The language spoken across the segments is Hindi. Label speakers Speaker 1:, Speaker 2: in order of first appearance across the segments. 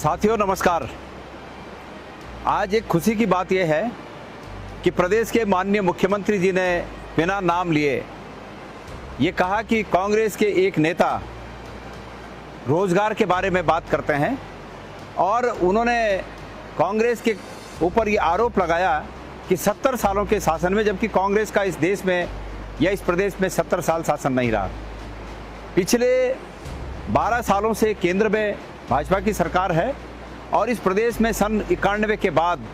Speaker 1: साथियों नमस्कार। आज एक खुशी की बात यह है कि प्रदेश के माननीय मुख्यमंत्री जी ने बिना नाम लिए ये कहा कि कांग्रेस के एक नेता रोजगार के बारे में बात करते हैं और उन्होंने कांग्रेस के ऊपर ये आरोप लगाया कि 70 सालों के शासन में, जबकि कांग्रेस का इस देश में या इस प्रदेश में 70 साल शासन नहीं रहा। पिछले 12 सालों से केंद्र में भाजपा की सरकार है और इस प्रदेश में सन 91 के बाद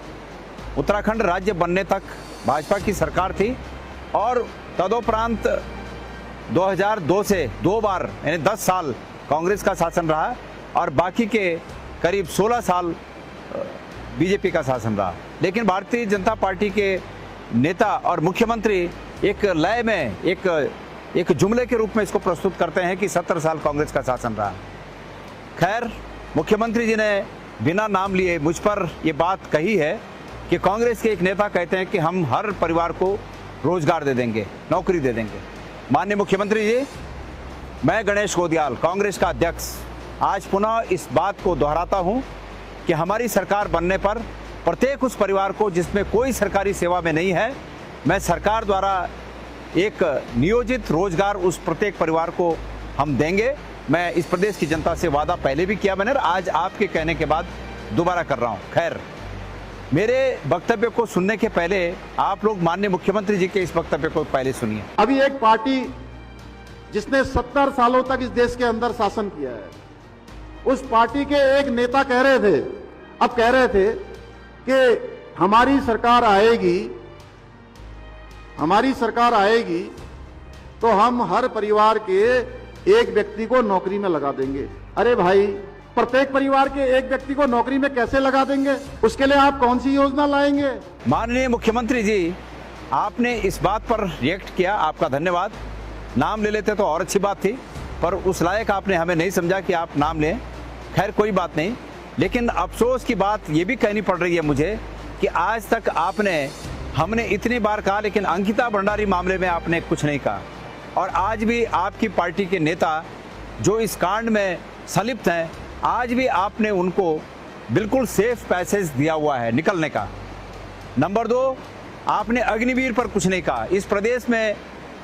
Speaker 1: उत्तराखंड राज्य बनने तक भाजपा की सरकार थी और तदोपरांत 2002 से 2 बार यानी 10 साल कांग्रेस का शासन रहा और बाकी के करीब 16 साल बीजेपी का शासन रहा। लेकिन भारतीय जनता पार्टी के नेता और मुख्यमंत्री एक लय में एक जुमले के रूप में इसको प्रस्तुत करते हैं कि 70 साल कांग्रेस का शासन रहा। खैर, मुख्यमंत्री जी ने बिना नाम लिए मुझ पर ये बात कही है कि कांग्रेस के एक नेता कहते हैं कि हम हर परिवार को रोजगार दे देंगे, नौकरी दे देंगे। माननीय मुख्यमंत्री जी, मैं गणेश गोदियाल, कांग्रेस का अध्यक्ष, आज पुनः इस बात को दोहराता हूं कि हमारी सरकार बनने पर प्रत्येक उस परिवार को जिसमें कोई सरकारी सेवा में नहीं है, मैं सरकार द्वारा एक नियोजित रोजगार उस प्रत्येक परिवार को हम देंगे। मैं इस प्रदेश की जनता से वादा पहले भी किया मैंने, आज आपके कहने के बाद दोबारा कर रहा हूं। खैर, मेरे वक्तव्य को सुनने के पहले आप लोग माननीय मुख्यमंत्री जी के इस वक्तव्य को पहले सुनिए।
Speaker 2: अभी एक पार्टी जिसने 70 सालों तक इस देश के अंदर शासन किया है, उस पार्टी के एक नेता कह रहे थे कि हमारी सरकार आएगी तो हम हर परिवार के एक व्यक्ति को नौकरी में लगा देंगे। अरे भाई, प्रत्येक परिवार के एक व्यक्ति को नौकरी में कैसे लगा देंगे? उसके लिए आप कौन सी योजना लाएंगे?
Speaker 1: माननीय मुख्यमंत्री जी, आपने इस बात पर रिएक्ट किया, आपका धन्यवाद। नाम ले लेते तो और अच्छी बात थी, पर उस लायक आपने हमें नहीं समझा कि आप नाम लें। खैर, कोई बात नहीं, लेकिन अफसोस की बात ये भी कहनी पड़ रही है मुझे कि आज तक हमने इतनी बार कहा, लेकिन अंकिता भंडारी मामले में आपने कुछ नहीं कहा। और आज भी आपकी पार्टी के नेता जो इस कांड में संलिप्त हैं, आज भी आपने उनको बिल्कुल सेफ पैसेज दिया हुआ है निकलने का। नंबर 2, आपने अग्निवीर पर कुछ नहीं कहा। इस प्रदेश में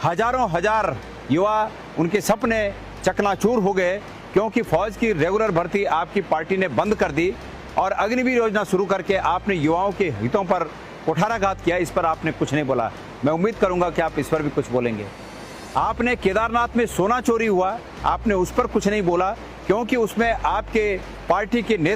Speaker 1: हजारों हजार युवा, उनके सपने चकनाचूर हो गए क्योंकि फौज की रेगुलर भर्ती आपकी पार्टी ने बंद कर दी और अग्निवीर योजना शुरू करके आपने युवाओं के हितों पर कुठाराघात किया। इस पर आपने कुछ नहीं बोला। मैं उम्मीद करूंगा कि आप इस पर भी कुछ बोलेंगे। आपने केदारनाथ में सोना चोरी हुआ, आपने उस पर कुछ नहीं बोला क्योंकि उसमें आपके पार्टी के नेता